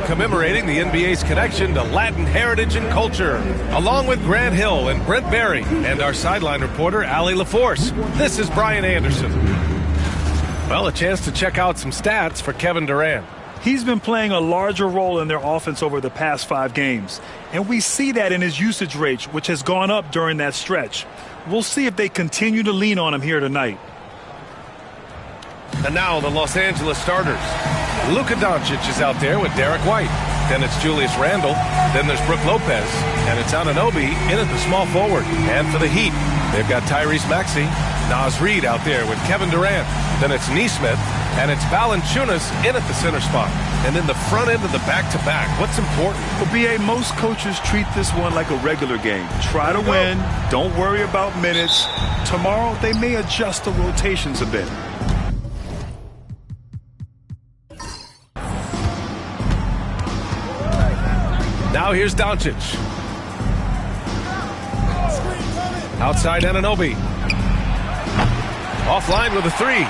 Commemorating the NBA's connection to Latin heritage and culture, along with Grant Hill and Brent Barry, and our sideline reporter, Allie LaForce. This is Brian Anderson. Well, a chance to check out some stats for Kevin Durant. He's been playing a larger role in their offense over the past 5 games, and we see that in his usage rate, which has gone up during that stretch. We'll see if they continue to lean on him here tonight. And now the Los Angeles starters. Luka Doncic is out there with Derek White. Then it's Julius Randle. Then there's Brook Lopez. And it's Anunoby in at the small forward. And for the Heat, they've got Tyrese Maxey, Naz Reid out there with Kevin Durant. Then it's Nesmith. And it's Valanciunas in at the center spot. And in the front end of the back-to-back, what's important? For BA, most coaches treat this one like a regular game. Try to win. Don't worry about minutes. Tomorrow, they may adjust the rotations a bit. Now here's Doncic. Outside Anunoby. Offline with a 3.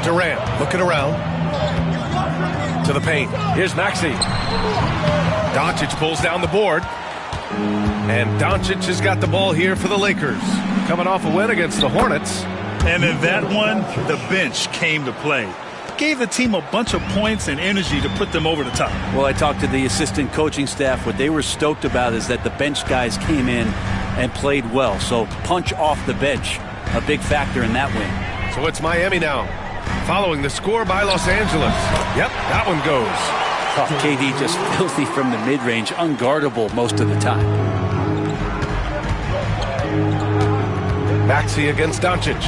Durant looking around. To the paint. Here's Maxey. Doncic pulls down the board. And Doncic has got the ball here for the Lakers. Coming off a win against the Hornets. And in that one, the bench came to play. Gave the team a bunch of points and energy to put them over the top. Well, I talked to the assistant coaching staff. What they were stoked about is that the bench guys came in and played well. So punch off the bench, a big factor in that win. So it's Miami now, following the score by Los Angeles. Yep, that one goes. Oh, KD just filthy from the mid-range, unguardable most of the time. Maxey against Doncic.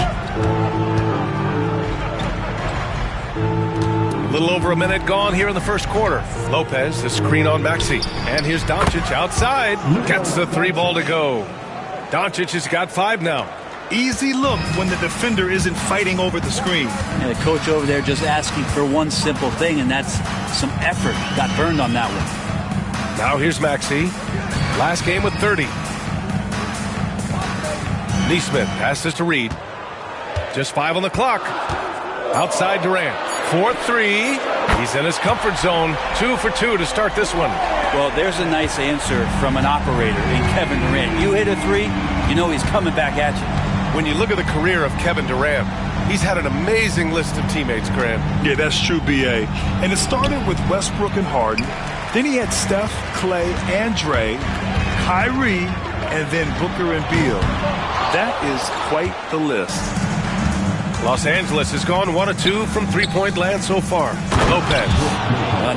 A little over a minute gone here in the first quarter. Lopez, the screen on Maxey. And here's Doncic outside. Gets the 3 ball to go. Doncic has got 5 now. Easy look when the defender isn't fighting over the screen. And the coach over there just asking for one simple thing, and that's some effort. Got burned on that one. Now here's Maxey. Last game with 30. Nesmith passes to Reid. Just 5 on the clock. Outside Durant. 4-3. He's in his comfort zone. 2 for 2 to start this one. Well, there's a nice answer from an operator in Kevin Durant. You hit a 3, you know he's coming back at you. When you look at the career of Kevin Durant, he's had an amazing list of teammates, Grant. Yeah, that's true, B.A. And it started with Westbrook and Harden. Then he had Steph, Clay, and Dre, Kyrie, and then Booker and Beal. That is quite the list. Los Angeles has gone 1 of 2 from three-point land so far. Lopez.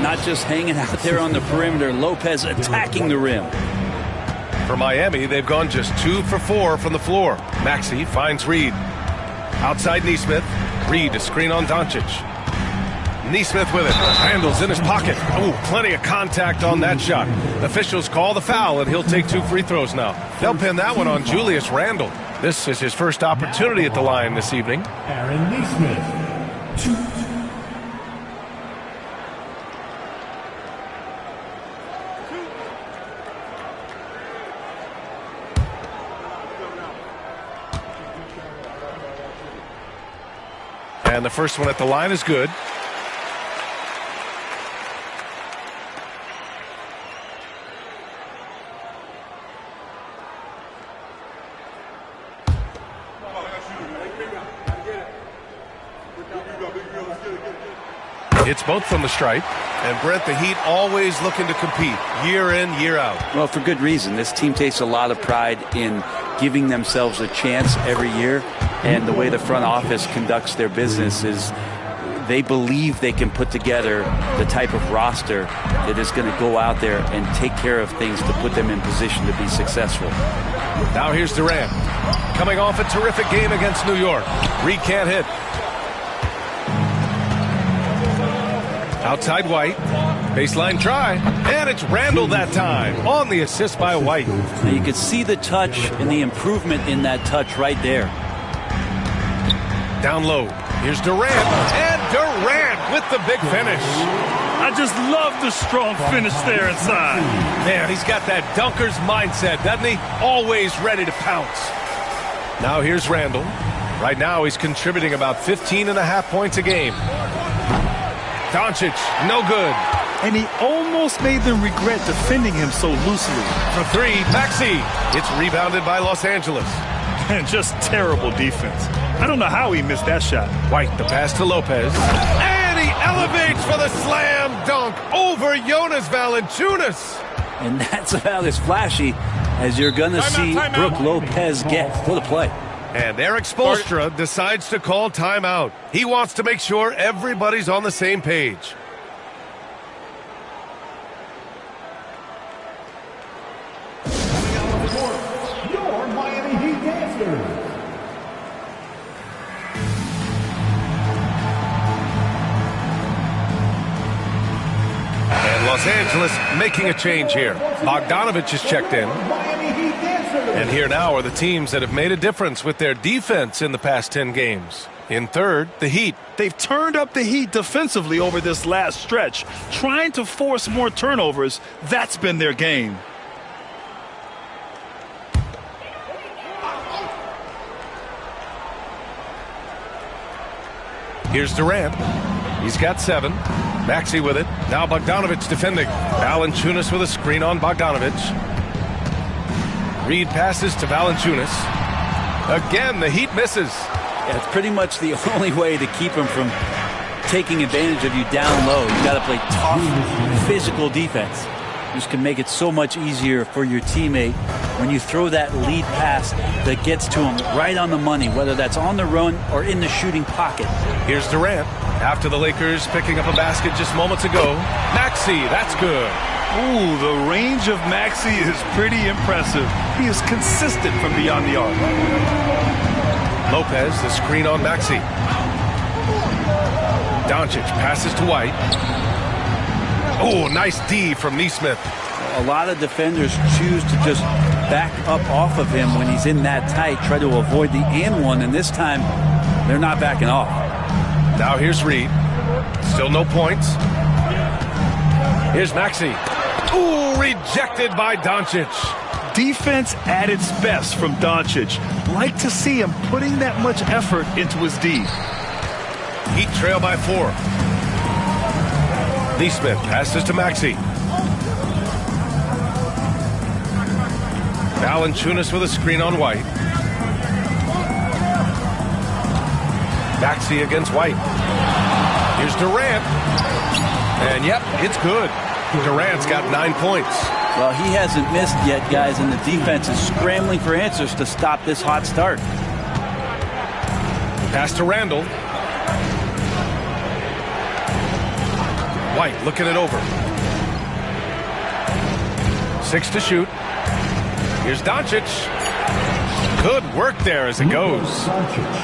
Not just hanging out there on the perimeter, Lopez attacking the rim. For Miami, they've gone just 2 for 4 from the floor. Maxey finds Reid. Outside Nesmith. Reid to screen on Doncic. Nesmith with it. Randle's in his pocket. Oh, plenty of contact on that shot. Officials call the foul, and he'll take 2 free throws now. They'll pin that one on Julius Randle. This is his first opportunity at the line this evening. Aaron Nesmith, 2. And the first one at the line is good. It's both from the stripe. And Brent, the Heat always looking to compete year in, year out. Well, for good reason. This team takes a lot of pride in giving themselves a chance every year. And the way the front office conducts their business is they believe they can put together the type of roster that is going to go out there and take care of things to put them in position to be successful. Now here's Durant. Coming off a terrific game against New York. Reid can't hit. Outside White. Baseline try. And it's Randle that time on the assist by White. Now you can see the touch and the improvement in that touch right there. Down low. Here's Durant. And Durant with the big finish. I just love the strong finish there inside. Man, he's got that dunker's mindset, doesn't he? Always ready to pounce. Now here's Randle. Right now he's contributing about 15.5 points a game. Doncic, no good. And he almost made them regret defending him so loosely. For three, Maxey. It's rebounded by Los Angeles. And just terrible defense. I don't know how he missed that shot. White, the pass to Lopez. And he elevates for the slam dunk over Jonas Valanciunas. And that's about as flashy as you're going to see Brook Lopez get for the play. And Eric Spoelstra decides to call timeout. He wants to make sure everybody's on the same page. Your Miami Heat dancers. And Los Angeles making a change here. Bogdanovich is checked in. And here now are the teams that have made a difference with their defense in the past 10 games. In third, the Heat. They've turned up the heat defensively over this last stretch, trying to force more turnovers. That's been their game. Here's Durant. He's got 7. Maxey with it. Now Bogdanovich defending. Valanciunas with a screen on Bogdanovich. Reed passes to Valanciunas. Again, the Heat misses. Yeah, it's pretty much the only way to keep him from taking advantage of you down low. You got to play tough, physical defense. This can make it so much easier for your teammate when you throw that lead pass that gets to him right on the money, whether that's on the run or in the shooting pocket. Here's Durant. After the Lakers picking up a basket just moments ago. Maxey, that's good. Ooh, the range of Maxey is pretty impressive. He is consistent from beyond the arc. Lopez, the screen on Maxey. Doncic passes to White. Oh, nice D from Nesmith. A lot of defenders choose to just back up off of him when he's in that tight, try to avoid the and one, and this time they're not backing off. Now here's Reed. Still no points. Here's Maxey. Ooh, rejected by Doncic. Defense at its best from Doncic. Like to see him putting that much effort into his D. Heat trail by 4. Nesmith passes to Maxey. Valanciunas with a screen on White. Maxey against White. Here's Durant. And yep, it's good. Durant's got 9 points. Well, he hasn't missed yet, guys, and the defense is scrambling for answers to stop this hot start. Pass to Randall. White looking it over. 6 to shoot. Here's Doncic. Good work there as it goes.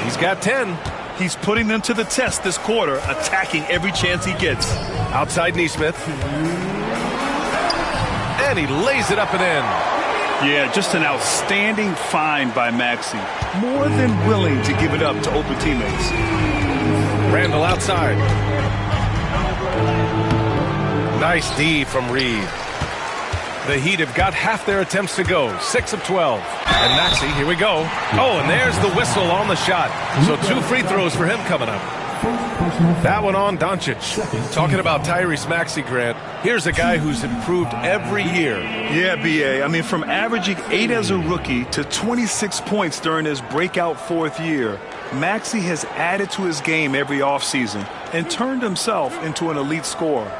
He's got 10. He's putting them to the test this quarter, attacking every chance he gets. Outside Nesmith. And he lays it up and in. Yeah, just an outstanding find by Maxey. More than willing to give it up to open teammates. Randall outside. Nice D from Reed. The Heat have got half their attempts to go. 6 of 12. And Maxey, here we go. Oh, and there's the whistle on the shot. So 2 free throws for him coming up. That one on Doncic. Talking about Tyrese Maxey, Grant. Here's a guy who's improved every year. Yeah, B.A. I mean, from averaging 8 as a rookie to 26 points during his breakout 4th year, Maxey has added to his game every offseason and turned himself into an elite scorer.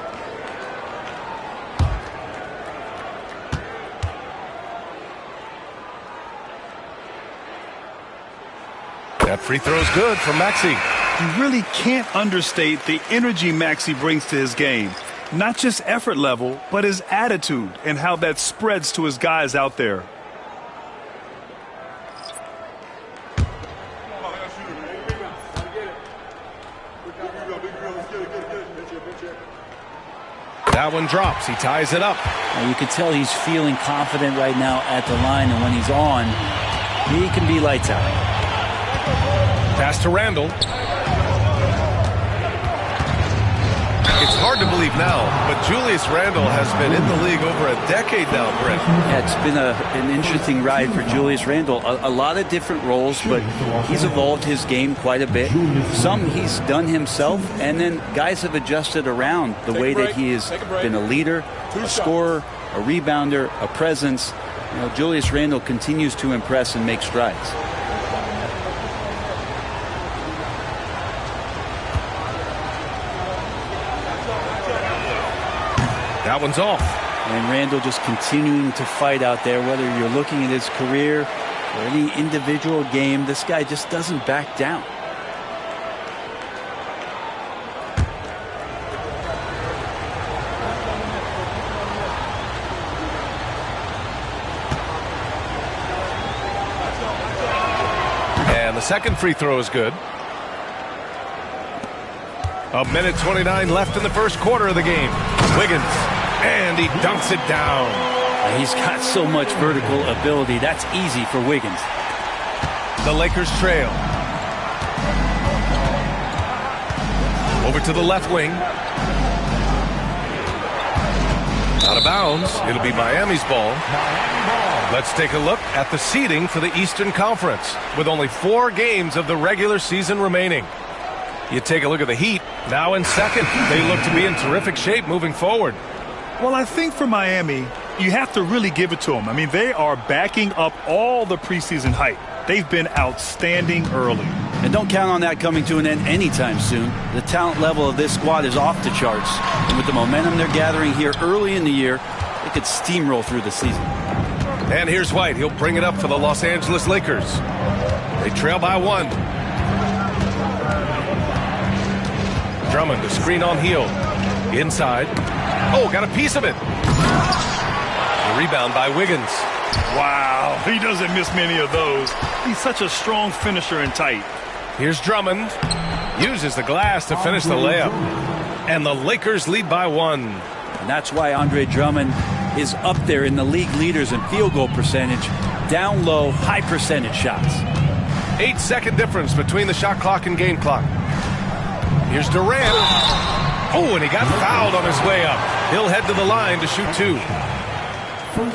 That free throw's good from Maxey. You really can't understate the energy Maxey brings to his game. Not just effort level, but his attitude and how that spreads to his guys out there. That one drops. He ties it up. Now you can tell he's feeling confident right now at the line, and when he's on, he can be lights out. Pass to Randall. It's hard to believe now, but Julius Randle has been in the league over a decade now, Brent. Yeah, it's been an interesting ride for Julius Randle. A lot of different roles, but he's evolved his game quite a bit. Some he's done himself, and then guys have adjusted around the way that he has been a leader, a scorer, a rebounder, a presence. You know, Julius Randle continues to impress and make strides. That one's off. And Randle just continuing to fight out there, whether you're looking at his career or any individual game, this guy just doesn't back down. And the second free throw is good. A minute 29 left in the first quarter of the game. Wiggins, and he dunks it down. He's got so much vertical ability. That's easy for Wiggins. The Lakers trail. Over to the left wing. Out of bounds. It'll be Miami's ball. Let's take a look at the seeding for the Eastern Conference, with only 4 games of the regular season remaining. You take a look at the Heat, now in second. They look to be in terrific shape moving forward. Well, I think for Miami, you have to really give it to them. I mean, they are backing up all the preseason hype. They've been outstanding early. And don't count on that coming to an end anytime soon. The talent level of this squad is off the charts. And with the momentum they're gathering here early in the year, they could steamroll through the season. And here's White. He'll bring it up for the Los Angeles Lakers. They trail by 1. Drummond, the screen on Hield. Inside. Oh, got a piece of it. The rebound by Wiggins. Wow, he doesn't miss many of those. He's such a strong finisher and tight. Here's Drummond. Uses the glass to finish the layup. And the Lakers lead by 1. And that's why Andre Drummond is up there in the league leaders in field goal percentage. Down low, high percentage shots. 8-second difference between the shot clock and game clock. Here's Durant. Oh, and he got fouled on his way up. He'll head to the line to shoot 2.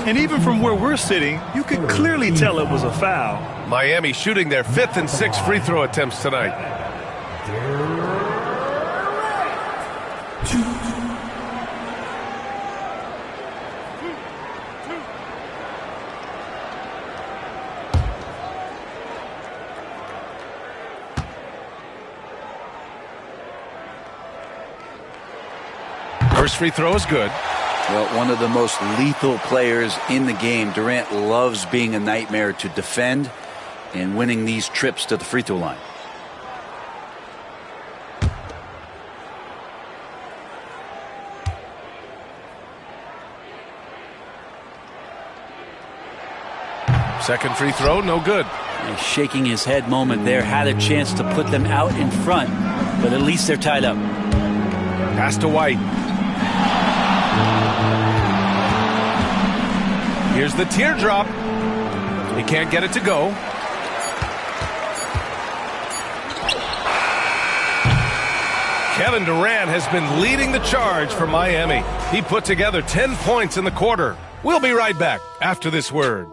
And even from where we're sitting, you could clearly tell it was a foul. Miami shooting their 5th and 6th free throw attempts tonight. First free throw is good. Well, one of the most lethal players in the game. Durant loves being a nightmare to defend and winning these trips to the free throw line. Second free throw, no good. A shaking his head moment there. Had a chance to put them out in front, but at least they're tied up. Pass to White. Here's the teardrop. He can't get it to go. Kevin Durant has been leading the charge for Miami. He put together 10 points in the quarter. We'll be right back after this word.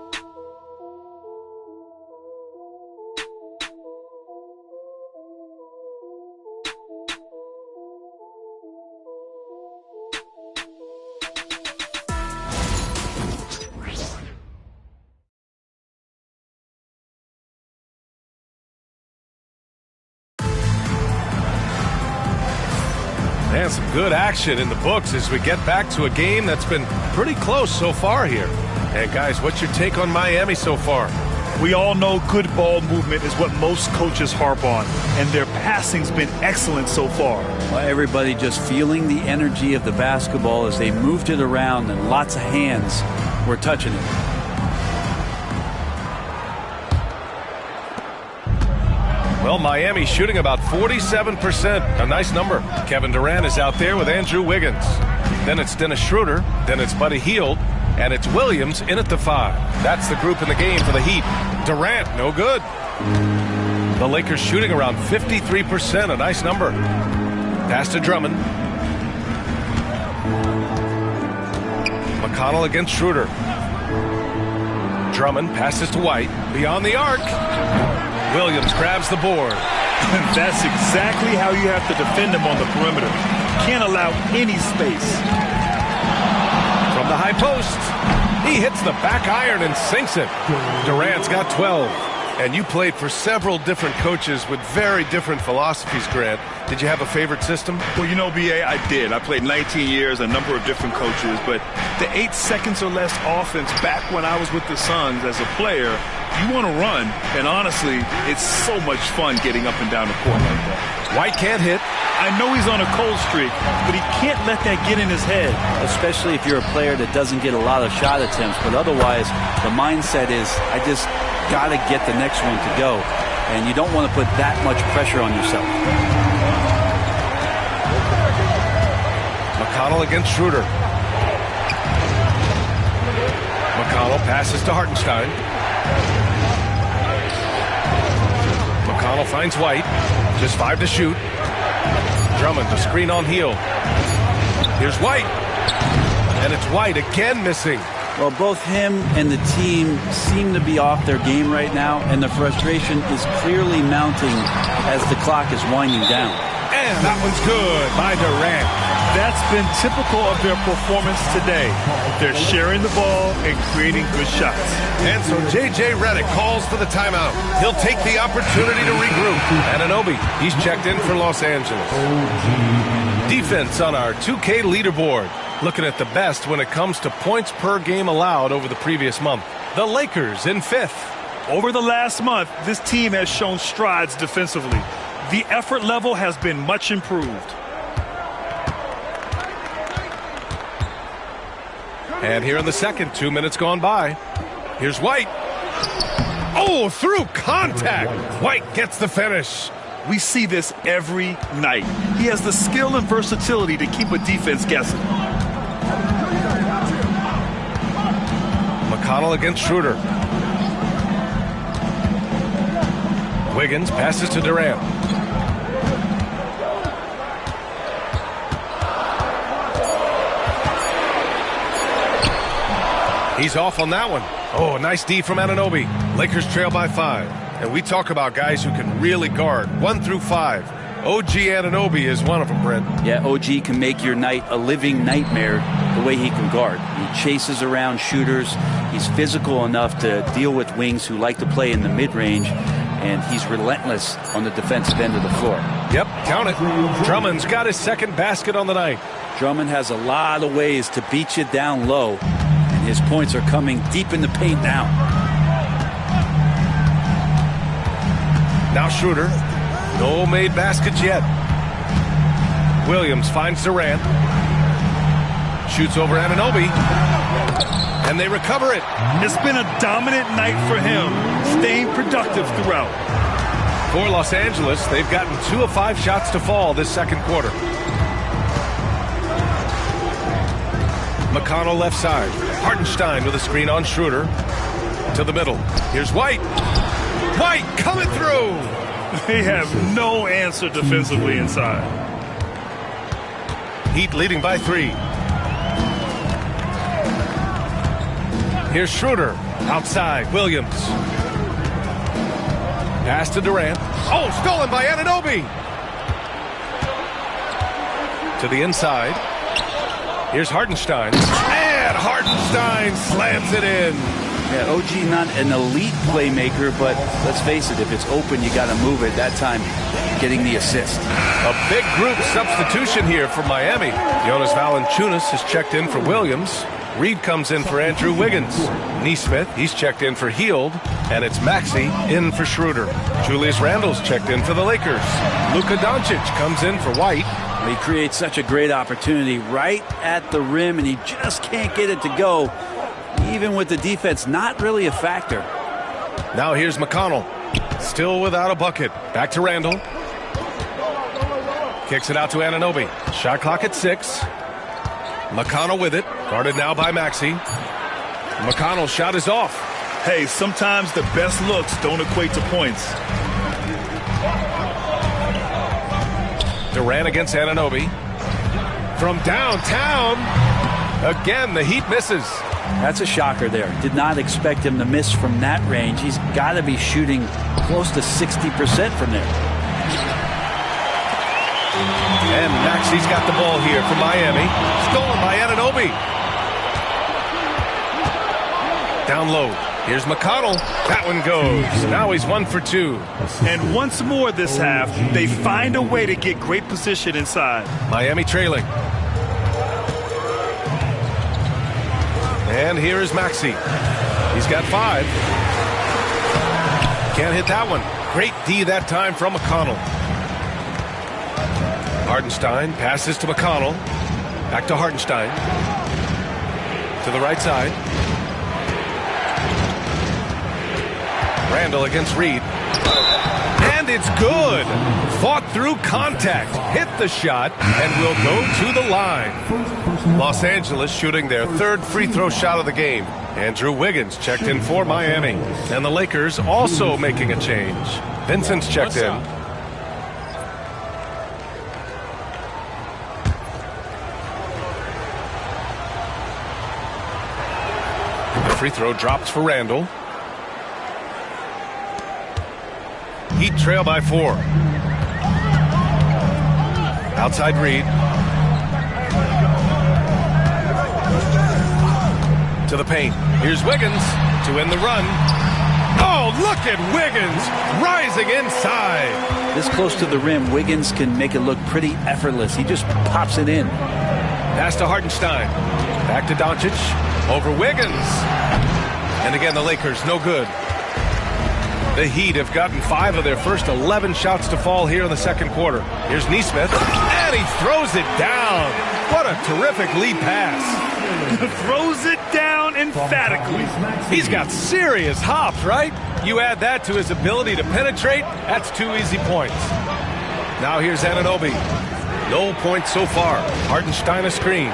And some good action in the books as we get back to a game that's been pretty close so far here. And guys, what's your take on Miami so far? We all know good ball movement is what most coaches harp on, and their passing's been excellent so far. Well, everybody just feeling the energy of the basketball as they moved it around, and lots of hands were touching it. Well, Miami shooting about 47%. A nice number. Kevin Durant is out there with Andrew Wiggins. Then it's Dennis Schroeder. Then it's Buddy Hield. And it's Williams in at the 5. That's the group in the game for the Heat. Durant, no good. The Lakers shooting around 53%. A nice number. Pass to Drummond. McConnell against Schroeder. Drummond passes to White. Beyond the arc. Williams grabs the board. That's exactly how you have to defend him on the perimeter. Can't allow any space. From the high post. He hits the back iron and sinks it. Durant's got 12. And you played for several different coaches with very different philosophies, Grant. Did you have a favorite system? Well, you know, B.A., I did. I played 19 years, a number of different coaches, but the 8 seconds or less offense back when I was with the Suns as a player, you want to run, and honestly, it's so much fun getting up and down the court like that. White can't hit. I know he's on a cold streak, but he can't let that get in his head. Especially if you're a player that doesn't get a lot of shot attempts, but otherwise, the mindset is, I just got to get the next one to go, and you don't want to put that much pressure on yourself. McConnell against Schroeder. McConnell passes to Hartenstein. McConnell finds White. Just 5 to shoot. Drummond to screen on Heel. Here's White. And it's White again missing. Well, both him and the team seem to be off their game right now, and the frustration is clearly mounting as the clock is winding down. And that one's good by Durant. That's been typical of their performance today. They're sharing the ball and creating good shots. And so J.J. Redick calls for the timeout. He'll take the opportunity to regroup. Anunoby, he's checked in for Los Angeles. Defense on our 2K leaderboard. Looking at the best when it comes to points per game allowed over the previous month. The Lakers in 5th. Over the last month, this team has shown strides defensively. The effort level has been much improved. And here in the second, 2 minutes gone by. Here's White. Oh, through contact. White gets the finish. We see this every night. He has the skill and versatility to keep a defense guessing. McConnell against Schroeder. Wiggins passes to Durant. He's off on that one. Oh, nice D from Anunoby. Lakers trail by 5. And we talk about guys who can really guard 1 through 5. OG Anunoby is one of them, Brent. Yeah, OG can make your night a living nightmare the way he can guard. He chases around shooters. He's physical enough to deal with wings who like to play in the mid-range, and he's relentless on the defensive end of the floor. Yep, count it. Drummond's got his second basket on the night. Drummond has a lot of ways to beat you down low, and his points are coming deep in the paint now. Now Schroeder. No made baskets yet. Williams finds Durant. Shoots over Anunoby. And they recover it. It's been a dominant night for him, staying productive throughout. For Los Angeles, they've gotten 2 of 5 shots to fall this second quarter. McConnell left side. Hartenstein with a screen on Schroeder. To the middle. Here's White. White coming through. They have no answer defensively inside. Heat leading by 3. Here's Schroeder. Outside. Williams. Pass to Durant. Oh, stolen by Anunoby. To the inside. Here's Hartenstein. And Hartenstein slams it in. Yeah, OG not an elite playmaker, but let's face it, if it's open, you got to move it. That time, getting the assist. A big group substitution here for Miami. Jonas Valanciunas has checked in for Williams. Reed comes in for Andrew Wiggins. Nesmith, he's checked in for Hield. And it's Maxey in for Schroeder. Julius Randle's checked in for the Lakers. Luka Doncic comes in for White. He creates such a great opportunity right at the rim, and he just can't get it to go. Even with the defense not really a factor. Now here's McConnell. Still without a bucket. Back to Randle. Kicks it out to Anunoby. Shot clock at 6. McConnell with it. Guarded now by Maxey. McConnell's shot is off. Hey, sometimes the best looks don't equate to points. Durant against Anunoby. from downtown. Again, the Heat misses. That's a shocker there. Did not expect him to miss from that range. He's got to be shooting close to 60% from there. And Maxi's got the ball here from Miami. Stolen by Anunoby. Down low. Here's McConnell. That one goes. Now he's 1 for 2. And once more this half, they find a way to get great position inside. Miami trailing. And here is Maxey. He's got 5. Can't hit that one. Great D that time from McConnell. Hartenstein passes to McConnell. Back to Hartenstein. To the right side. Randall against Reed. And it's good. Fought through contact. Hit the shot and will go to the line. Los Angeles shooting their 3rd free throw shot of the game. Andrew Wiggins checked in for Miami. And the Lakers also making a change. Vincent's checked in. The free throw drops for Randall. Heat trail by 4. Outside Reed. To the paint. Here's Wiggins to end the run. Oh, look at Wiggins rising inside. This close to the rim, Wiggins can make it look pretty effortless. He just pops it in. Pass to Hartenstein. Back to Doncic. Over Wiggins. And again, the Lakers, no good. The Heat have gotten 5 of their first 11 shots to fall here in the second quarter. Here's Nesmith, and he throws it down. What a terrific lead pass. Throws it down emphatically. He's got serious hops, right? You add that to his ability to penetrate, that's 2 easy points. Now here's Anunoby. No points so far. Hartenstein a screen.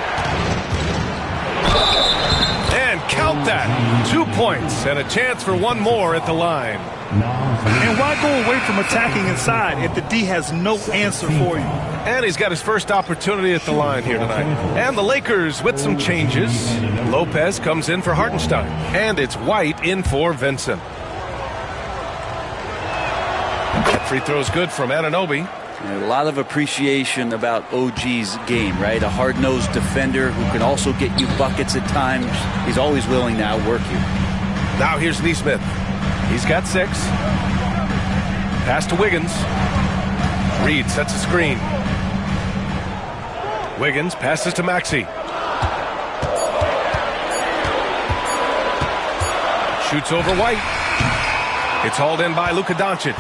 And count that. 2 points and a chance for 1 more at the line. And why go away from attacking inside if the D has no answer for you? And he's got his first opportunity at the line here tonight. And the Lakers with some changes. Lopez comes in for Hartenstein. And it's White in for Vincent. That free throw's good from Anunoby. A lot of appreciation about OG's game, right? A hard-nosed defender who can also get you buckets at times. He's always willing to outwork you. Now here's Nesmith. He's got 6. Pass to Wiggins. Reed sets a screen. Wiggins passes to Maxey. Shoots over White. It's hauled in by Luka Doncic.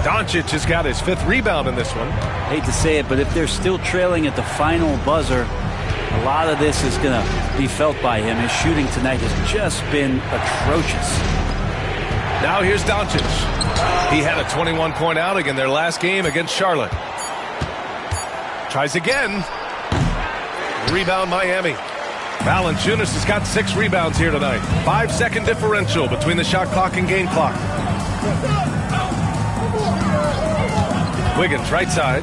Doncic has got his 5th rebound in this one. Hate to say it, but if they're still trailing at the final buzzer, a lot of this is going to be felt by him. His shooting tonight has just been atrocious. Now here's Doncic. He had a 21-point outing in their last game against Charlotte. Tries again. Rebound Miami. Valanciunas has got 6 rebounds here tonight. 5-second differential between the shot clock and game clock. Wiggins right side.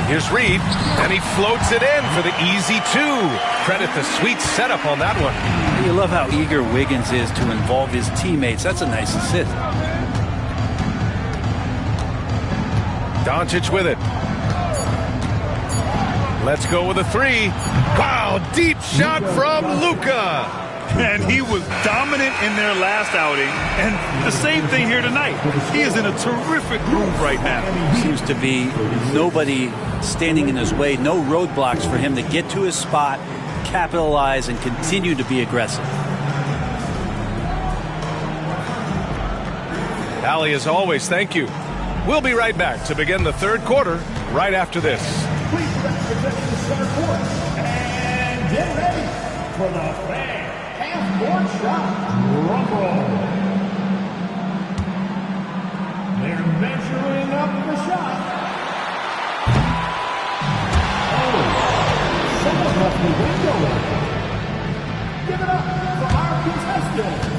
Here's Reed, and he floats it in for the easy 2. Credit the sweet setup on that one. You love how eager Wiggins is to involve his teammates. That's a nice assist. Doncic with it. Let's go with a 3. Wow, deep shot from Luka. And he was dominant in their last outing. And the same thing here tonight. He is in a terrific groove right now. Seems to be nobody standing in his way. No roadblocks for him to get to his spot, capitalize, and continue to be aggressive. Allie, as always, thank you. We'll be right back to begin the 3rd quarter right after this. Please represent the center court. And get ready for the half-court shot. Rumble. They're measuring up the shot. Oh, someone left the window open. Give it up for our contestant.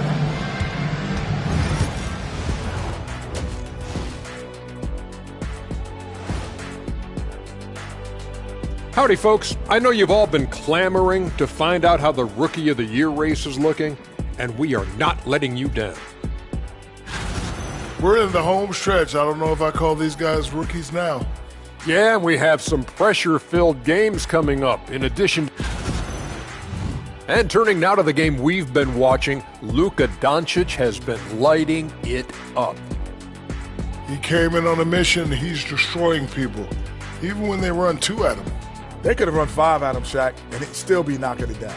Howdy, folks. I know you've all been clamoring to find out how the Rookie of the Year race is looking, and we are not letting you down. We're in the home stretch. I don't know if I call these guys rookies now. Yeah, and we have some pressure-filled games coming up, in addition. And turning now to the game we've been watching, Luka Doncic has been lighting it up. He came in on a mission. He's destroying people, even when they run 2 at him. They could have run 5 at him, Shaq, and he'd still be knocking it down.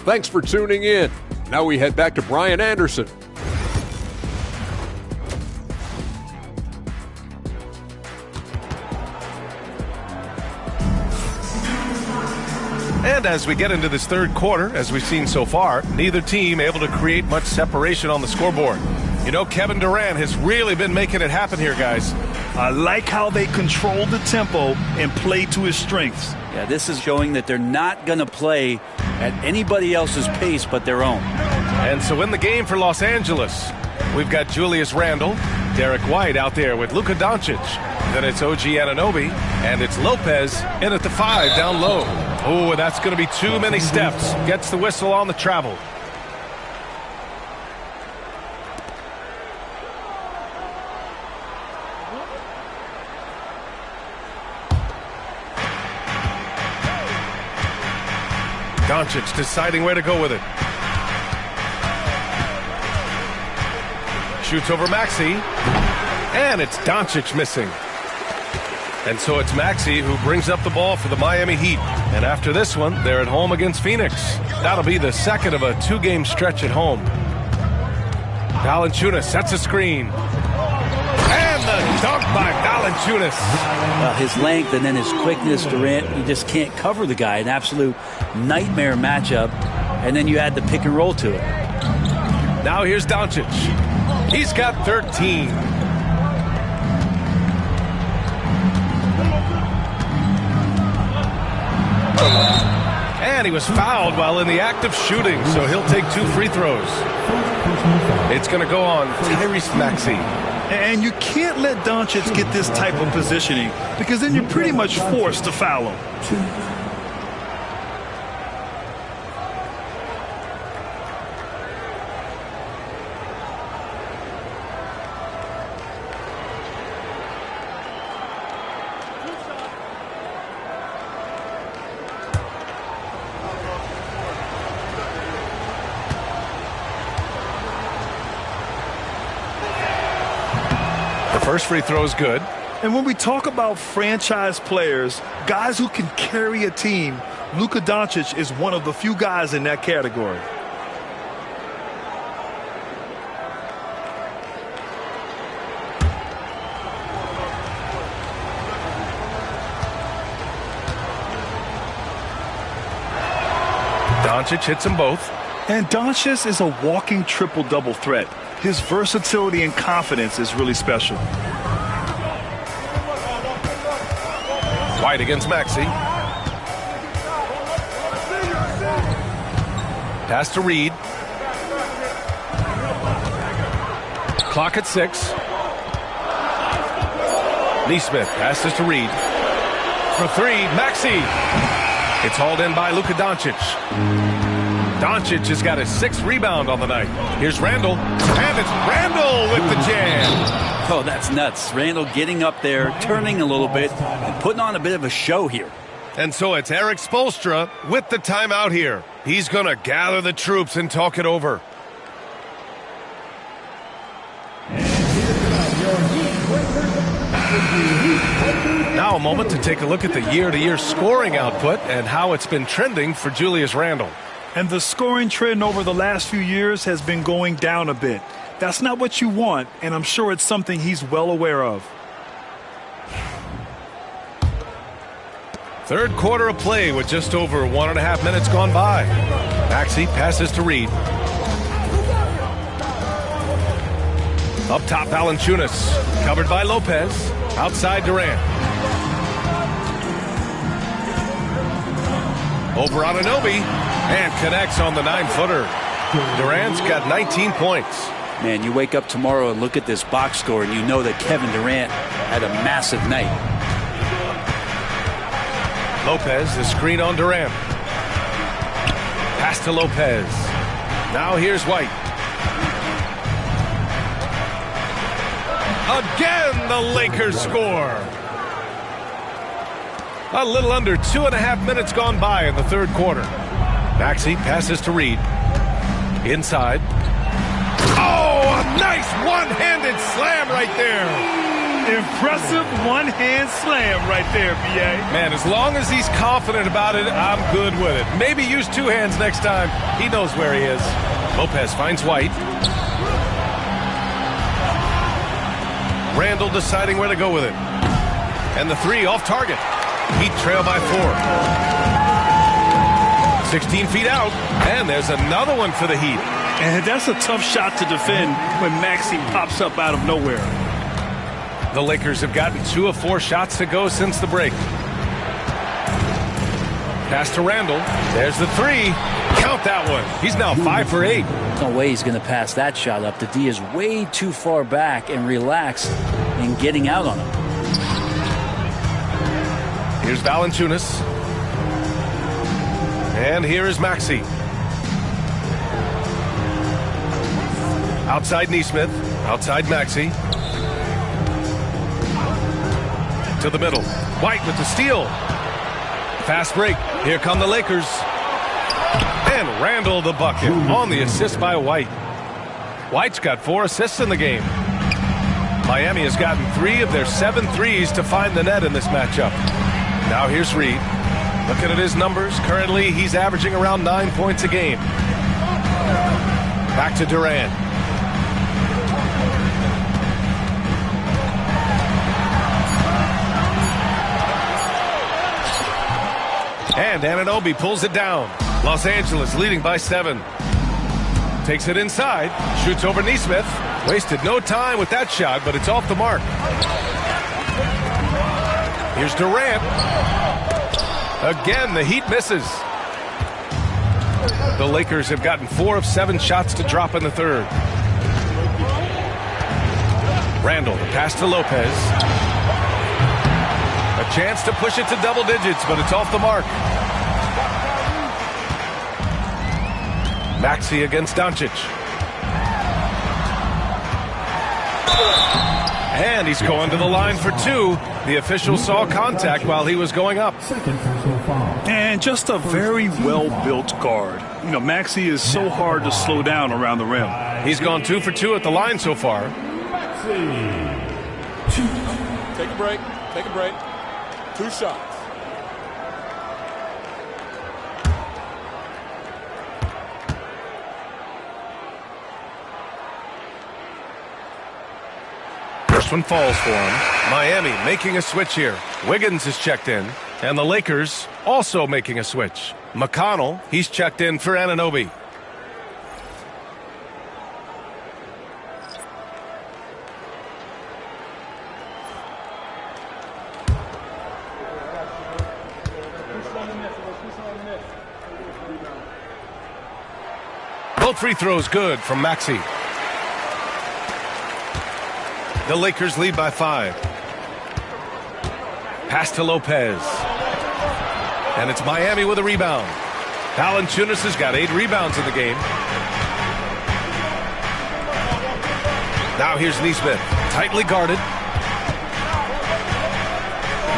Thanks for tuning in. Now we head back to Brian Anderson. And as we get into this third quarter, as we've seen so far, neither team able to create much separation on the scoreboard. You know, Kevin Durant has really been making it happen here, guys. I like how they control the tempo and play to his strengths. Yeah, this is showing that they're not going to play at anybody else's pace but their own. And so in the game for Los Angeles, we've got Julius Randle, Derek White out there with Luka Doncic. Then it's OG Anunoby, and it's Lopez in at the 5 down low. Oh, that's going to be too many steps. Gets the whistle on the travel. Doncic deciding where to go with it. Shoots over Maxey. And it's Doncic missing. And so it's Maxey who brings up the ball for the Miami Heat. And after this one, they're at home against Phoenix. That'll be the second of a 2-game stretch at home. Valanciunas sets a screen. And the dunk by Valanciunas. His length and then his quickness, Durant, you just can't cover the guy. An absolute nightmare matchup. And then you add the pick and roll to it. Now here's Doncic. He's got 13. And he was fouled while in the act of shooting, so he'll take 2 free throws. It's going to go on Tyrese Maxey. And you can't let Doncic get this type of positioning because then you're pretty much forced to foul him. First free throw is good. And when we talk about franchise players, guys who can carry a team, Luka Doncic is one of the few guys in that category. Doncic hits them both. And Doncic is a walking triple-double threat. His versatility and confidence is really special. White against Maxey. Pass to Reed. Clock at 6. Neesmith passes to Reed. For 3, Maxey. It's hauled in by Luka Doncic. Doncic has got his 6th rebound on the night. Here's Randle. And it's Randle with the jam. Oh, that's nuts. Randle getting up there, turning a little bit, and putting on a bit of a show here. And so it's Eric Spoelstra with the timeout here. He's going to gather the troops and talk it over. Now a moment to take a look at the year-to-year scoring output and how it's been trending for Julius Randle. And the scoring trend over the last few years has been going down a bit. That's not what you want, and I'm sure it's something he's well aware of. Third quarter of play with just over 1.5 minutes gone by. Maxey passes to Reed. Up top, Valanciunas. Covered by Lopez. Outside Durant. Over Anunoby. And connects on the 9-footer. Durant's got 19 points. Man, you wake up tomorrow and look at this box score and you know that Kevin Durant had a massive night. Lopez is screen on Durant. Pass to Lopez. Now here's White. Again, the Lakers score. A little under 2.5 minutes gone by in the third quarter. Maxey passes to Reed. Inside. Oh, a nice one-handed slam right there. Impressive one-hand slam right there, B.A. Man, as long as he's confident about it, I'm good with it. Maybe use two hands next time. He knows where he is. Lopez finds White. Randall deciding where to go with it. And the three off target. Heat trail by 4. 16 feet out. And there's another one for the Heat. And that's a tough shot to defend when Maxey pops up out of nowhere. The Lakers have gotten 2 of 4 shots to go since the break. Pass to Randall. There's the three. Count that one. He's now 5 for 8. No way he's going to pass that shot up. The D is way too far back and relaxed in getting out on him. Here's Valanciunas. And here is Maxey. Outside Nesmith. Outside Maxey. To the middle. White with the steal. Fast break. Here come the Lakers. And Randall the bucket on the assist by White. White's got 4 assists in the game. Miami has gotten 3 of their 7 threes to find the net in this matchup. Now here's Reed. Looking at his numbers. Currently he's averaging around 9 points a game. Back to Durant. And Anunoby pulls it down. Los Angeles leading by 7. Takes it inside. Shoots over Nesmith. Wasted no time with that shot, but it's off the mark. Here's Durant. Again, the Heat misses. The Lakers have gotten 4 of 7 shots to drop in the third. Randall, the pass to Lopez. A chance to push it to double digits, but it's off the mark. Maxey against Doncic. And he's going to the line for 2. The official saw contact while he was going up. And just a very well-built guard. You know, Maxey is so hard to slow down around the rim. He's gone 2 for 2 at the line so far. Take a break. Take a break. 2 shots. First one falls for him. Miami making a switch here. Wiggins is checked in. And the Lakers also making a switch. McConnell, he's checked in for Anunoby. Both free throws good from Maxey. The Lakers lead by 5. Pass to Lopez. And it's Miami with a rebound. Valanciunas has got 8 rebounds in the game. Now here's Nesmith. Tightly guarded.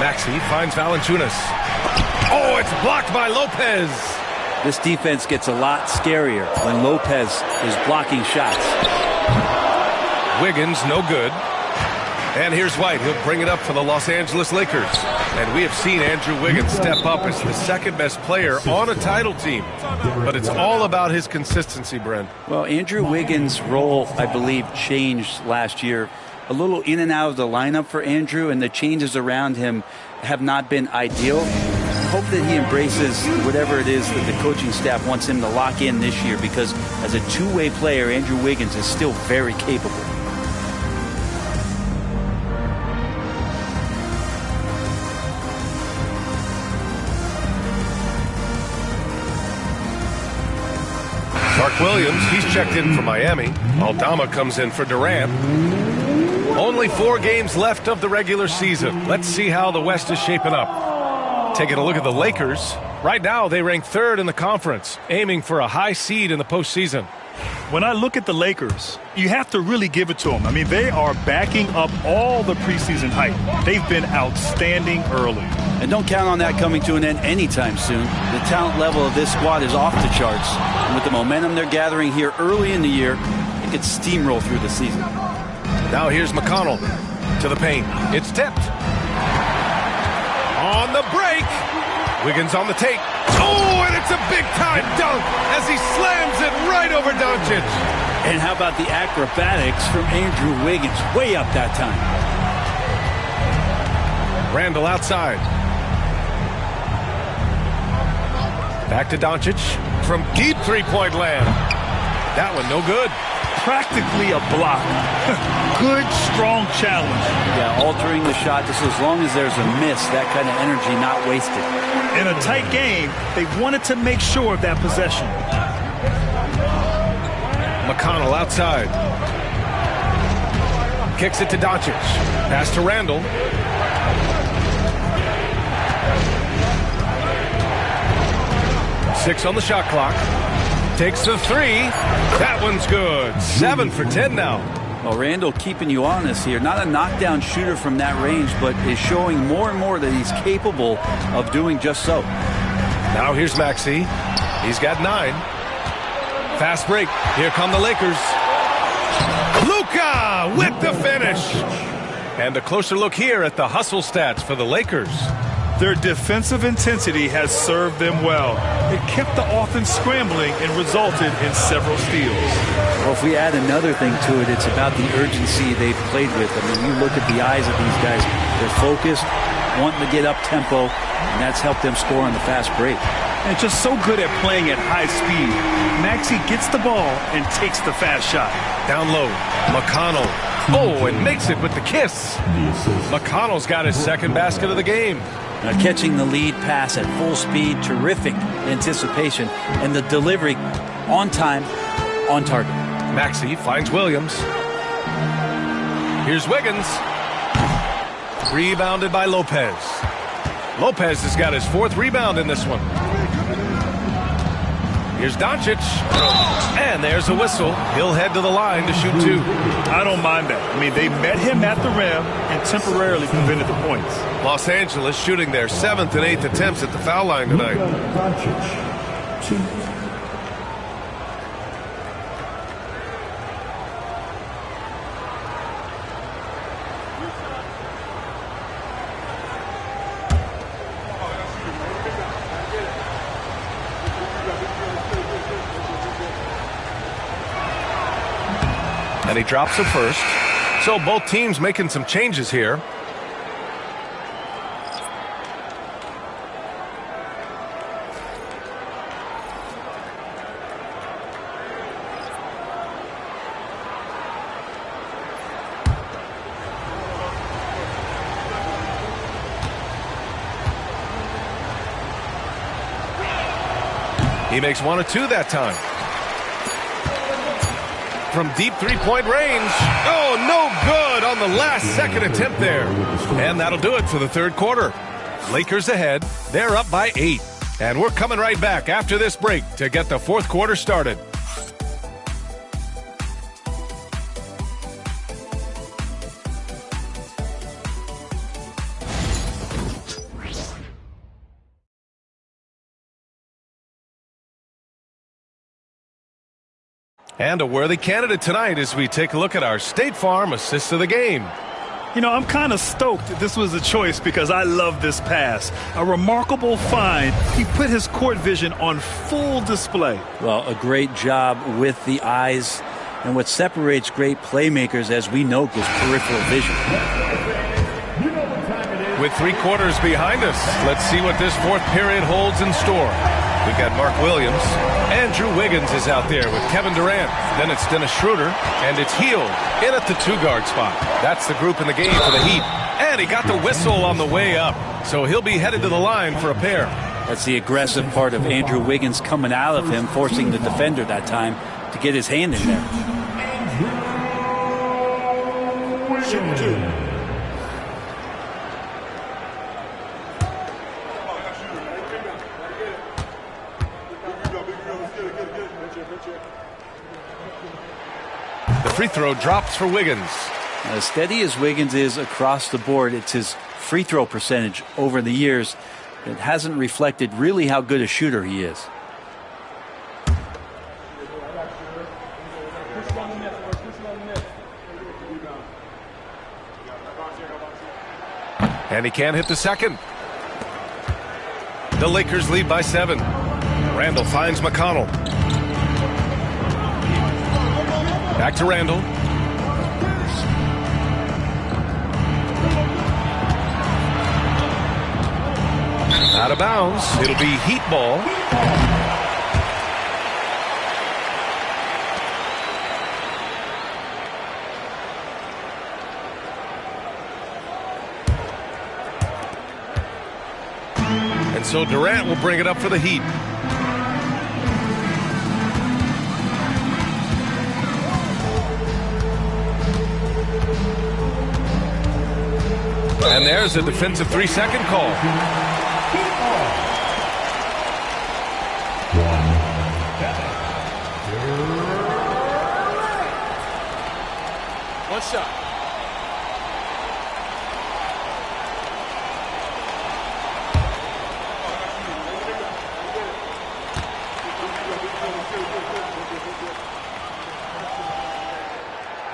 Maxey finds Valanciunas. Oh, it's blocked by Lopez. This defense gets a lot scarier when Lopez is blocking shots. Wiggins, no good. And here's White. He'll bring it up for the Los Angeles Lakers. And we have seen Andrew Wiggins step up as the second best player on a title team. But it's all about his consistency, Brent. Well, Andrew Wiggins' role, I believe, changed last year. A little in and out of the lineup for Andrew, and the changes around him have not been ideal. Hope that he embraces whatever it is that the coaching staff wants him to lock in this year, because as a two-way player, Andrew Wiggins is still very capable. Start Williams, he's checked in for Miami. Aldama comes in for Durant. Only 4 games left of the regular season. Let's see how the West is shaping up. Taking a look at the Lakers. Right now, they rank 3rd in the conference, aiming for a high seed in the postseason. When I look at the Lakers, you have to really give it to them. I mean, they are backing up all the preseason hype. They've been outstanding early. And don't count on that coming to an end anytime soon. The talent level of this squad is off the charts. And with the momentum they're gathering here early in the year, it could steamroll through the season. Now here's McConnell to the paint. It's tipped. On the break. Wiggins on the take. Oh, and it's a big-time dunk as he slams it right over Doncic. And how about the acrobatics from Andrew Wiggins? Way up that time. Randall outside. Back to Doncic from deep three-point land. That one no good. Practically a block. Good, strong challenge. Yeah, altering the shot just as long as there's a miss, that kind of energy not wasted. In a tight game, they wanted to make sure of that possession. McConnell outside. Kicks it to Doncic. Pass to Randall. Six on the shot clock. Takes the 3. That one's good. 7 for 10 now. Well, Randall keeping you honest here. Not a knockdown shooter from that range, but is showing more and more that he's capable of doing just so. Now here's Maxey. He's got 9. Fast break. Here come the Lakers. Luka with the finish. And a closer look here at the hustle stats for the Lakers. Their defensive intensity has served them well. It kept the offense scrambling and resulted in several steals. Well, if we add another thing to it, it's about the urgency they've played with. I mean, you look at the eyes of these guys. They're focused, wanting to get up tempo, and that's helped them score on the fast break. And just so good at playing at high speed. Maxey gets the ball and takes the fast shot. Down low, McConnell. Oh, and makes it with the kiss. McConnell's got his second basket of the game. Now catching the lead pass at full speed, terrific anticipation, and the delivery on time, on target. Maxey finds Williams. Here's Wiggins. Rebounded by Lopez. Lopez has got his 4th rebound in this one. Here's Doncic. And there's a whistle. He'll head to the line to shoot 2. I don't mind that. I mean, they met him at the rim and temporarily prevented the points. Los Angeles shooting their 7th and 8th attempts at the foul line tonight. Doncic, 2. And he drops the first. So both teams making some changes here. He makes 1 of 2 that time. From deep three-point range. Oh, no good on the last second attempt there. And that'll do it for the 3rd quarter. Lakers ahead. They're up by 8. And we're coming right back after this break to get the 4th quarter started. And a worthy candidate tonight as we take a look at our State Farm assist of the game. You know, I'm kind of stoked this was a choice because I love this pass. A remarkable find. He put his court vision on full display. Well, a great job with the eyes. And what separates great playmakers, as we know, is peripheral vision. With 3 quarters behind us, let's see what this 4th period holds in store. We've got Mark Williams. Andrew Wiggins is out there with Kevin Durant. Then it's Dennis Schroeder. And it's Hield in at the 2-guard spot. That's the group in the game for the Heat. And he got the whistle on the way up. So he'll be headed to the line for a pair. That's the aggressive part of Andrew Wiggins coming out of him, forcing the defender that time to get his hand in there. Shooting 2. The free throw drops for Wiggins. As steady as Wiggins is across the board, it's his free throw percentage over the years that hasn't reflected really how good a shooter he is. And he can't hit the second. The Lakers lead by 7. Randall finds McConnell. Back to Randall. Out of bounds. It'll be Heat ball. And so Durant will bring it up for the Heat. And there's a defensive 3-second call. One shot.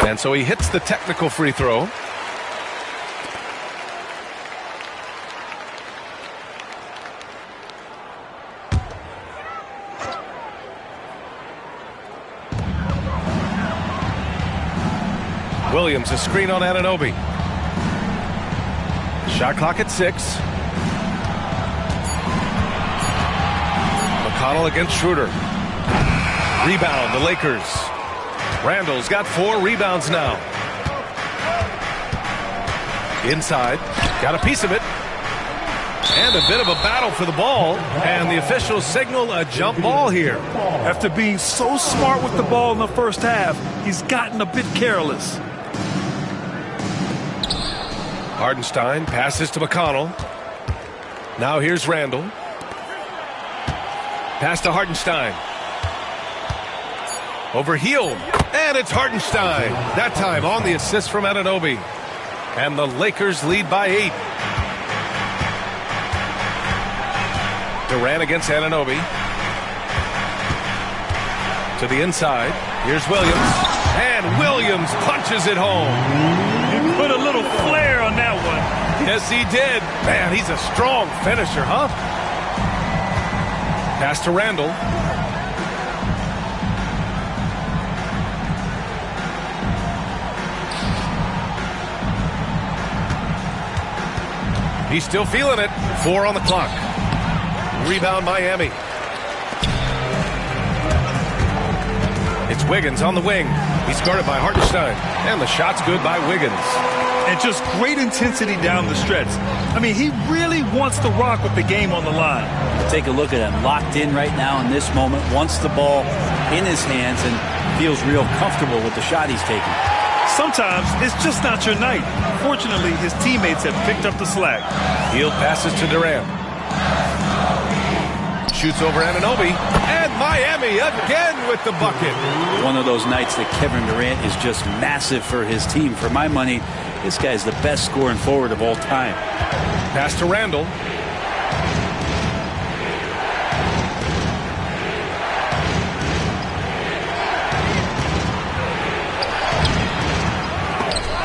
And so he hits the technical free throw. Williams, a screen on Anunoby. Shot clock at 6. McConnell against Schroeder. Rebound, the Lakers. Randall's got 4 rebounds now. Inside, got a piece of it. And a bit of a battle for the ball. And the officials signal a jump ball here. After being so smart with the ball in the first half, he's gotten a bit careless. Hardenstein passes to McConnell. Now here's Randall. Pass to Hardenstein. Overhealed. And it's Hardenstein. That time on the assist from Anunoby. And the Lakers lead by 8. Durant against Anunoby. To the inside. Here's Williams. And Williams punches it home. He put a little flair on that one. Yes, he did. Man, he's a strong finisher, huh? Pass to Randall. He's still feeling it. 4 on the clock. Rebound Miami. It's Wiggins on the wing. He's guarded by Hartenstein. And the shot's good by Wiggins. And just great intensity down the stretch. I mean, he really wants to rock with the game on the line. Take a look at him, locked in right now in this moment, wants the ball in his hands and feels real comfortable with the shot he's taking. Sometimes it's just not your night. Fortunately, his teammates have picked up the slack. Hield passes to Durant. Shoots over Anunoby. And Miami again with the bucket. One of those nights that Kevin Durant is just massive for his team. For my money, this guy's the best scoring forward of all time. Pass to Randall.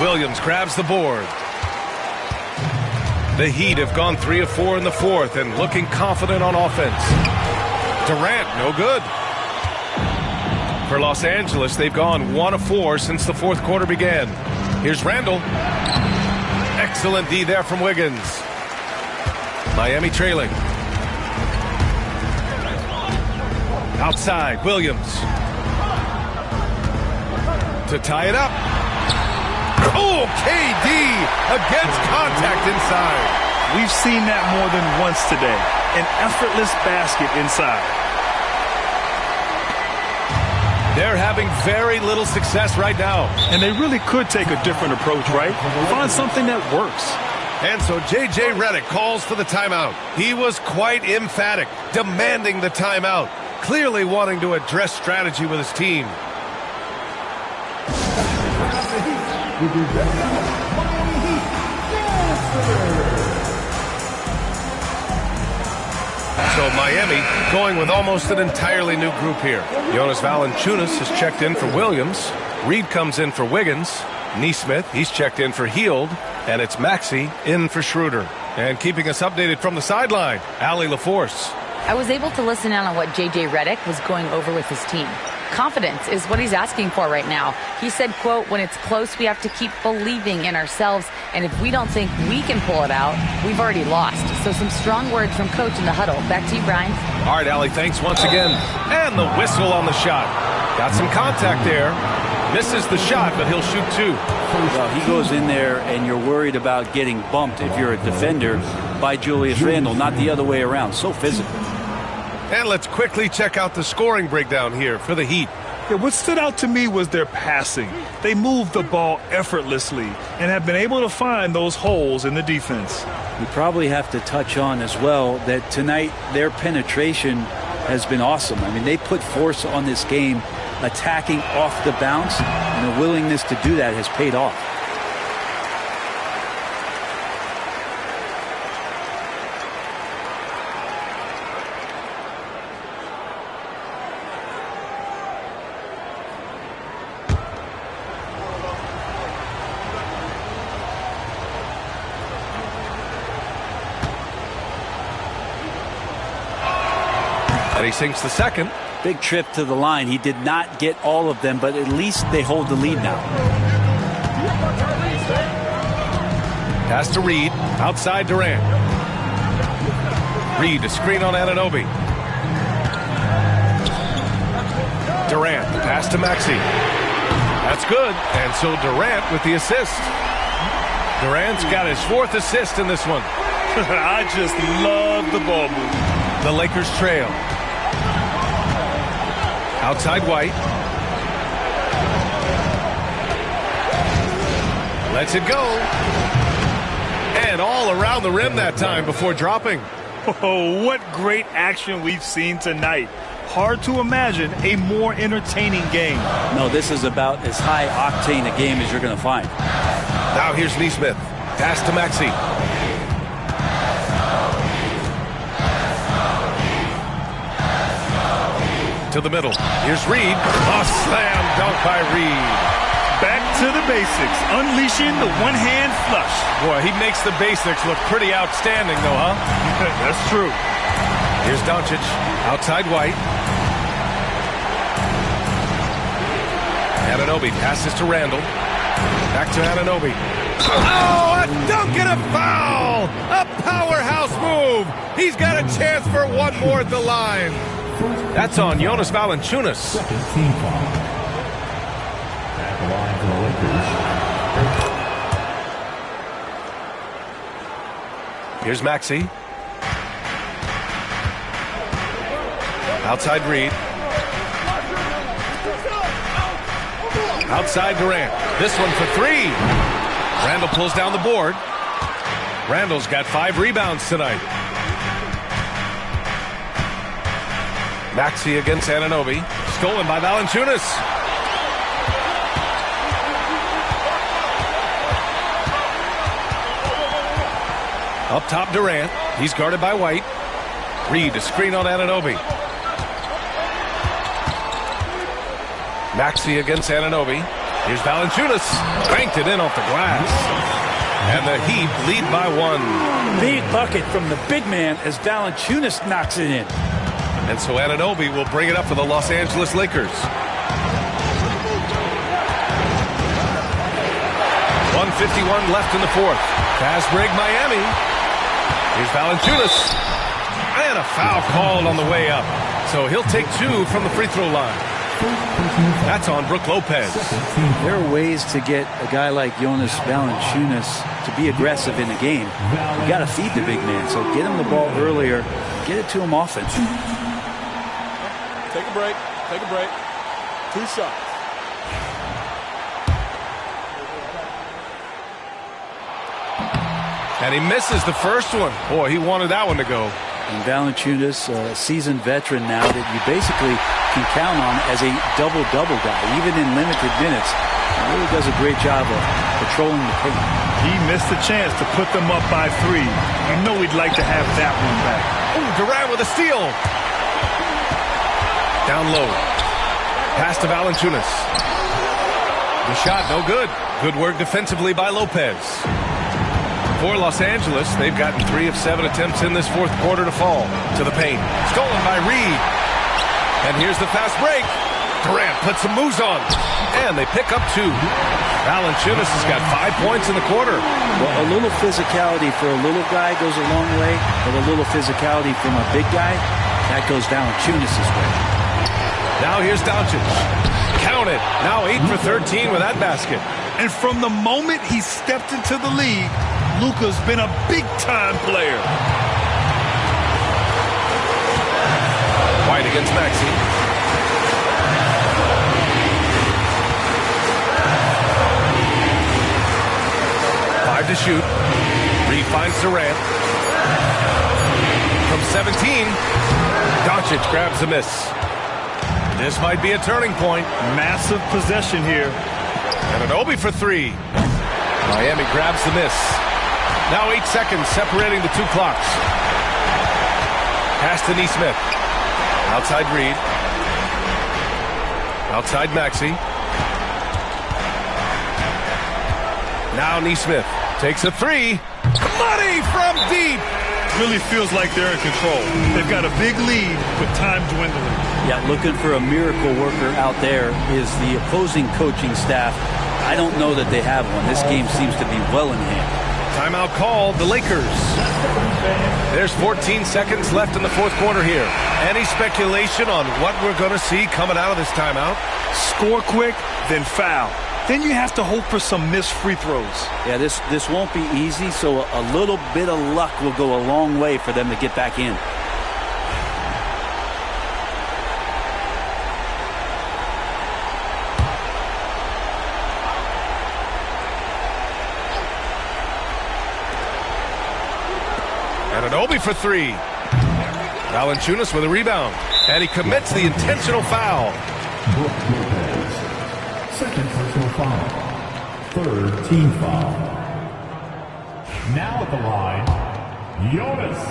Williams grabs the board. The Heat have gone 3 of 4 in the fourth and looking confident on offense. Durant, no good. For Los Angeles, they've gone 1 of 4 since the fourth quarter began. Here's Randall. Excellent D there from Wiggins. Miami trailing. Outside, Williams. To tie it up. Oh, KD against contact inside. We've seen that more than once today. an effortless basket inside. They're having very little success right now. And they really could take a different approach, right? Find something that works. And so J.J. Redick calls for the timeout. He was quite emphatic, demanding the timeout, clearly wanting to address strategy with his team. So Miami going with almost an entirely new group here. Jonas Valanciunas has checked in for Williams. Reed comes in for Wiggins. Nesmith, he's checked in for Hield. And it's Maxey in for Schroeder. And keeping us updated from the sideline, Allie LaForce. I was able to listen in on what J.J. Redick was going over with his team. Confidence is what he's asking for right now. He said, quote, when it's close, we have to keep believing in ourselves. And if we don't think we can pull it out, we've already lost. So some strong words from coach in the huddle. Back to you, Brian. All right, Allie, thanks once again. And the whistle on the shot. Got some contact there. Misses the shot, but he'll shoot two. Well, he goes in there, and you're worried about getting bumped if you're a defender by Julius Randle, not the other way around. So physical. And let's quickly check out the scoring breakdown here for the Heat. Yeah, what stood out to me was their passing. They moved the ball effortlessly and have been able to find those holes in the defense. You probably have to touch on as well that tonight their penetration has been awesome. I mean, they put force on this game, attacking off the bounce, and the willingness to do that has paid off. And he sinks the second. Big trip to the line. He did not get all of them, but at least they hold the lead now. Pass to Reed. Outside Durant. Reed, a screen on Anunoby. Durant, pass to Maxey. That's good. And so Durant with the assist. Durant's got his fourth assist in this one. I just love the ball movement. The Lakers trail. Outside White. Lets it go. And all around the rim that time before dropping. Oh, what great action we've seen tonight. Hard to imagine a more entertaining game. No, this is about as high octane a game as you're going to find. Now here's Nesmith. Pass to Maxey. To the middle. Here's Reed. A slam dunk by Reed. Back to the basics. Unleashing the one-hand flush. Boy, he makes the basics look pretty outstanding, though, huh? That's true. Here's Doncic. Outside White. Anunoby passes to Randle. Back to Anunoby. Oh, a dunk and a foul! A powerhouse move! He's got a chance for one more at the line. That's on Jonas Valanciunas. Second team foul. At the line for the Lakers. Here's Maxey. Outside Reed. Outside Durant. This one for three. Randle pulls down the board. Randle's got 5 rebounds tonight. Maxey against Anunoby. Stolen by Valanciunas. Up top Durant. He's guarded by White. Reed, a screen on Anunoby. Maxey against Anunoby. Here's Valanciunas. Banked it in off the glass. And the Heat lead by 1. Big bucket from the big man as Valanciunas knocks it in. And so Anunoby will bring it up for the Los Angeles Lakers. 1:51 left in the fourth. Fast break Miami. Here's Valanciunas. And a foul called on the way up. So he'll take 2 from the free throw line. That's on Brook Lopez. There are ways to get a guy like Jonas Valanciunas to be aggressive in the game. You got to feed the big man. So get him the ball earlier. get it to him often. Take a break. Take a break. 2 shots. And he misses the first one. Boy, he wanted that one to go. And Valanciunas, a seasoned veteran now that you basically can count on as a double-double guy, even in limited minutes. He really does a great job of patrolling the paint. He missed the chance to put them up by 3. You know he'd like to have that one back. Ooh, Durant with a steal. Down low. Pass to Valanciunas. The shot, no good. Good work defensively by Lopez. For Los Angeles, they've gotten 3 of 7 attempts in this fourth quarter to fall to the paint. Stolen by Reed. And here's the fast break. Durant puts some moves on. And they pick up 2. Valanciunas has got 5 points in the quarter. Well, a little physicality for a little guy goes a long way, but a little physicality from a big guy, that goes Valanciunas' way. Now here's Doncic. Count it. Now 8 for 13 with that basket. And from the moment he stepped into the league, Luka's been a big-time player. White against Maxey. Five to shoot. Reed finds Durant. From 17, Doncic grabs the miss. This might be a turning point. Massive possession here. And an Obi for 3. Miami grabs the miss. Now 8 seconds separating the 2 clocks. Pass to Nesmith. Outside Reed. Outside Maxey. Now Nesmith takes a 3. Money from deep. Really feels like they're in control. They've got a big lead with time dwindling. Yeah, looking for a miracle worker out there is the opposing coaching staff. I don't know that they have one. This game seems to be well in hand. Timeout called, the Lakers. There's 14 seconds left in the fourth quarter here. Any speculation on what we're going to see coming out of this timeout? Score quick, then foul. Then you have to hope for some missed free throws. Yeah, this won't be easy, so a little bit of luck will go a long way for them to get back in. And an Obi for 3. Valanciunas with a rebound. And he commits the intentional foul. Second personal foul. Third team foul. Now at the line, Jonas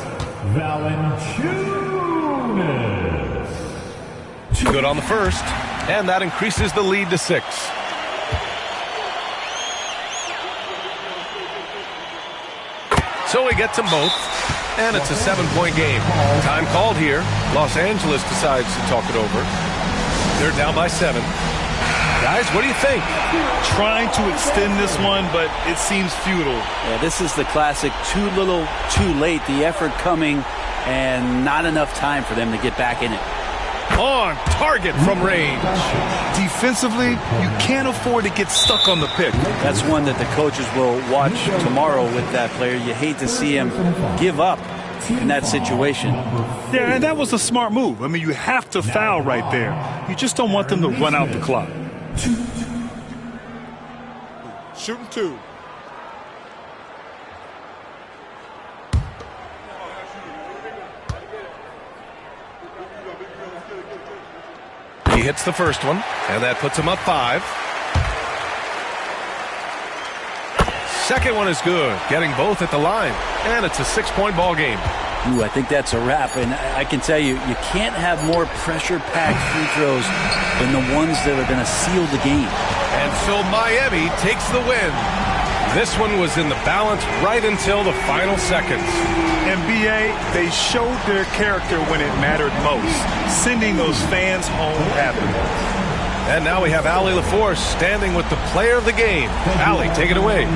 Valanciunas. Good on the first. And that increases the lead to 6. So he gets them both. And it's a 7-point game. Time called here. Los Angeles decides to talk it over. They're down by 7. Guys, what do you think? Trying to extend this one, but it seems futile. Yeah, this is the classic too little, too late. The effort coming and not enough time for them to get back in it. On target from range. Defensively, you can't afford to get stuck on the pick. That's one that the coaches will watch tomorrow with that player. You hate to see him give up in that situation. Yeah, and that was a smart move. I mean, you have to foul right there. You just don't want them to run out the clock. Shooting 2. He hits the first one, and that puts him up 5. Second one is good, getting both at the line, and it's a 6-point ball game. Ooh, I think that's a wrap, and I can tell you, you can't have more pressure-packed free throws than the ones that are going to seal the game. And so Miami takes the win. This one was in the balance right until the final seconds. NBA, they showed their character when it mattered most, sending those fans home happy. And now we have Allie LaForce standing with the player of the game. Allie, take it away.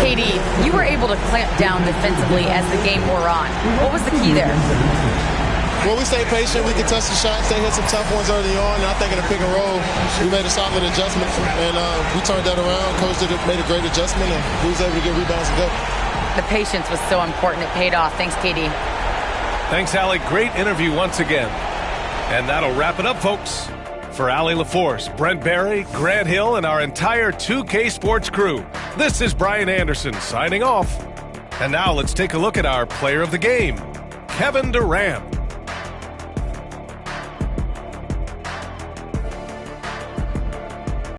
KD, you were able to clamp down defensively as the game wore on. What was the key there? Well, we stayed patient. We could touch the shots. They hit some tough ones early on. And I think in the pick and roll, we made a solid adjustment. And we turned that around. Coach made a great adjustment. And we was able to get rebounds and go. The patience was so important. It paid off. Thanks, KD. Thanks, Allie. Great interview once again. And that'll wrap it up, folks. For Allie LaForce, Brent Barry, Grant Hill, and our entire 2K Sports crew, this is Brian Anderson signing off. And now let's take a look at our player of the game, Kevin Durant.